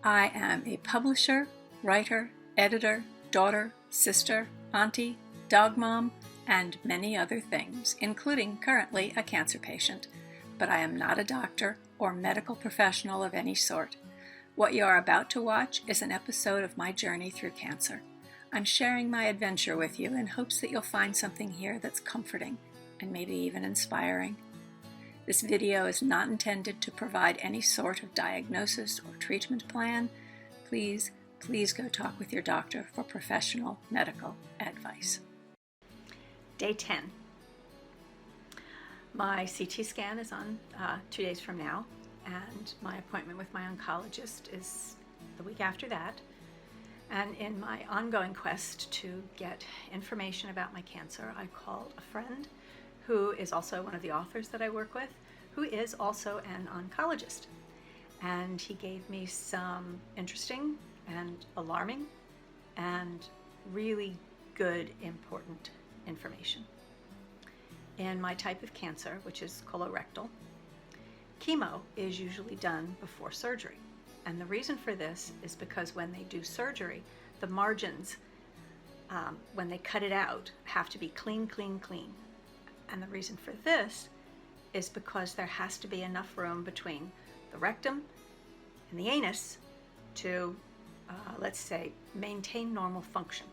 I am a publisher, writer, editor, daughter, sister, auntie, dog mom, and many other things, including currently a cancer patient. But I am not a doctor or medical professional of any sort. What you are about to watch is an episode of my journey through cancer. I'm sharing my adventure with you in hopes that you'll find something here that's comforting and maybe even inspiring. This video is not intended to provide any sort of diagnosis or treatment plan. Please go talk with your doctor for professional medical advice. Day 10. My CT scan is on 2 days from now, and my appointment with my oncologist is the week after that. And in my ongoing quest to get information about my cancer, I called a friend who is also one of the authors that I work with, who is also an oncologist. And he gave me some interesting and alarming and really good, important information. In my type of cancer, which is colorectal, chemo is usually done before surgery. And the reason for this is because when they do surgery, the margins, when they cut it out, have to be clean. And the reason for this is because there has to be enough room between the rectum and the anus to, let's say, maintain normal function.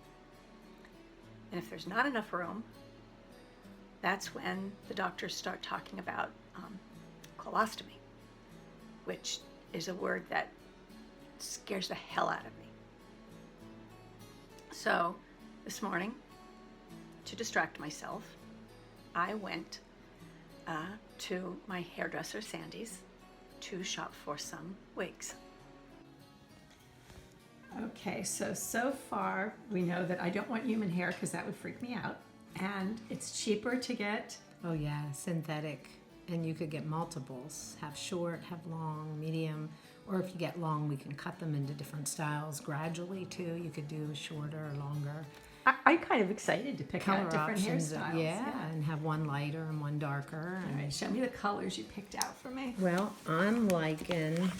And if there's not enough room, that's when the doctors start talking about colostomy, which is a word that scares the hell out of me. So this morning, to distract myself, I went to my hairdresser, Sandy's, to shop for some wigs. Okay, so far we know that I don't want human hair because that would freak me out. And it's cheaper to get... Oh yeah, synthetic. And you could get multiples. Have short, have long, medium. Or if you get long, we can cut them into different styles gradually too. You could do shorter or longer. I'm kind of excited to pick out different options, hairstyles. Yeah, and have one lighter and one darker. All right, show me the colors you picked out for me. Well, I'm liking,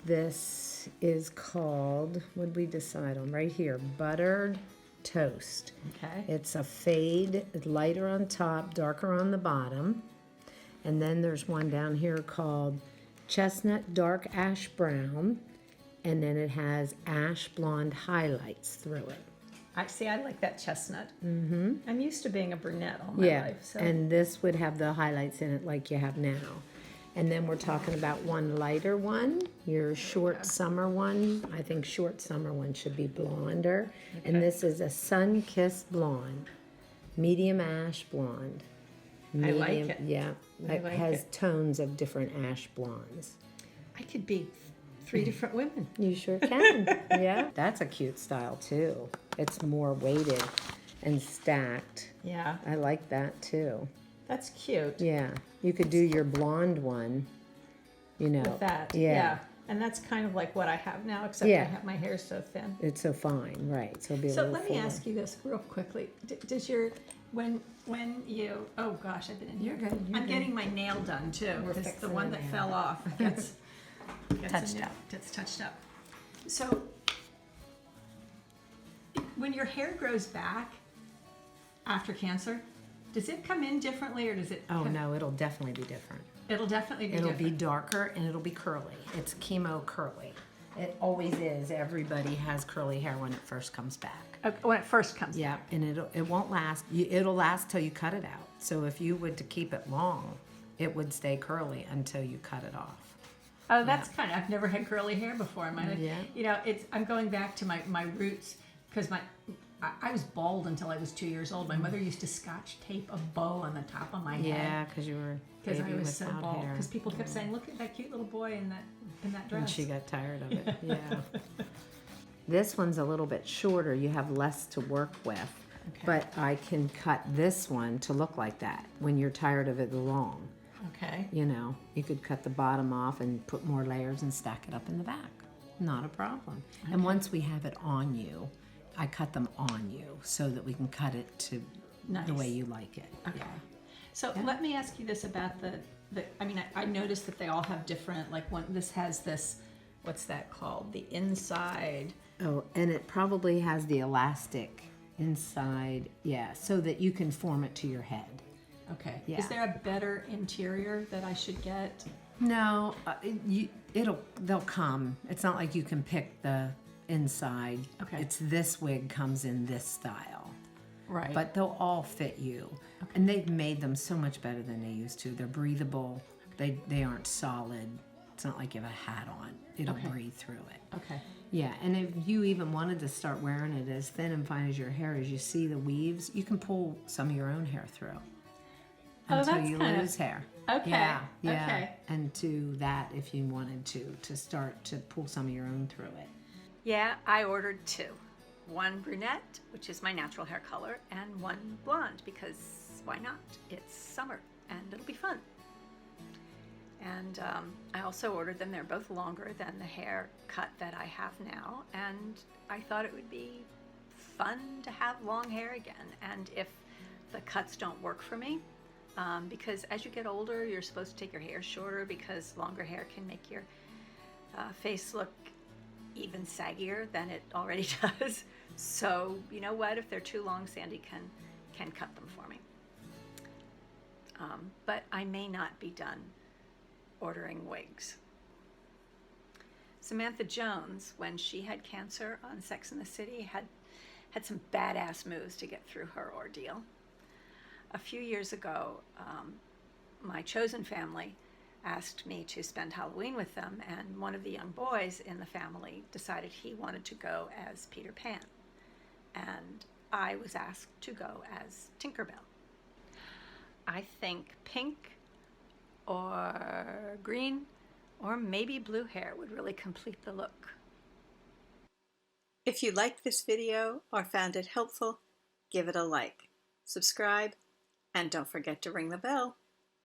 this is called, what did we decide on? Right here, Buttered Toast. Okay. It's a fade, lighter on top, darker on the bottom. And then there's one down here called Chestnut Dark Ash Brown. And then it has ash blonde highlights through it. I like that chestnut. Mm-hmm. I'm used to being a brunette all my life. So. And this would have the highlights in it like you have now. And then we're talking about one lighter one, your short summer one. I think short summer one should be blonder. Okay. And this is a sun-kissed blonde, medium ash blonde. Medium, I like it. Yeah, it has tones of different ash blondes. I could be 3 different women. You sure can. Yeah, that's a cute style too. It's more weighted and stacked. Yeah. I like that too. That's cute. Yeah. You could do your blonde one, you know. With that. Yeah. And that's kind of like what I have now, except I have my hair so thin. It's so fine, right. So it'll be a little let me ask you this real quickly. Does your, when you, oh gosh, I've been in here. I'm getting my nail done too, because the one that fell off gets touched up. So when your hair grows back after cancer, does it come in differently or does it? Oh no, it'll definitely be different. It'll definitely be different. It'll be darker and it'll be curly. It's chemo curly. It always is. Everybody has curly hair when it first comes back. When it first comes back. Yeah, and it won't last. It'll last till you cut it out. So if you would to keep it long, it would stay curly until you cut it off. Oh, that's kind of, I've never had curly hair before in my life. Yeah. You know, I'm going back to my roots because I was bald until I was 2 years old. My mother used to scotch tape a bow on the top of my head. Yeah, because you were because I was so bald. Because people kept saying, "Look at that cute little boy in that dress." And she got tired of it. Yeah. This one's a little bit shorter. You have less to work with. Okay. But I can cut this one to look like that when you're tired of it long. Okay. You know, you could cut the bottom off and put more layers and stack it up in the back. Not a problem. Okay. And once we have it on you, I cut them on you so that we can cut it to the way you like it. Okay. Yeah. So let me ask you this about I mean, I noticed that they all have different, like this has this what's that called? The inside. Oh, and it probably has the elastic inside, yeah, so that you can form it to your head. Okay. Yeah. Is there a better interior that I should get? No, they'll come. It's not like you can pick the inside. Okay. It's this wig comes in this style. Right. But they'll all fit you. Okay. And they've made them so much better than they used to. They're breathable. They aren't solid. It's not like you have a hat on. It'll breathe through it. Okay. Yeah, and if you even wanted to start wearing it as thin and fine as your hair is, you see the weaves, you can pull some of your own hair through until you lose hair. Okay. Yeah. Okay. And to that, if you wanted to start to pull some of your own through it. Yeah, I ordered 2. One brunette, which is my natural hair color, and one blonde, because why not? It's summer and it'll be fun. And I also ordered them. They're both longer than the hair cut that I have now, and I thought it would be fun to have long hair again. And if the cuts don't work for me, because as you get older, you're supposed to take your hair shorter because longer hair can make your face look even saggier than it already does. So you know what? If they're too long, Sandy can cut them for me. But I may not be done ordering wigs. Samantha Jones, when she had cancer on Sex and the City, had some badass moves to get through her ordeal. A few years ago, my chosen family asked me to spend Halloween with them, and one of the young boys in the family decided he wanted to go as Peter Pan, and I was asked to go as Tinkerbell. I think pink or green or maybe blue hair would really complete the look. If you liked this video or found it helpful, give it a like, subscribe, and don't forget to ring the bell.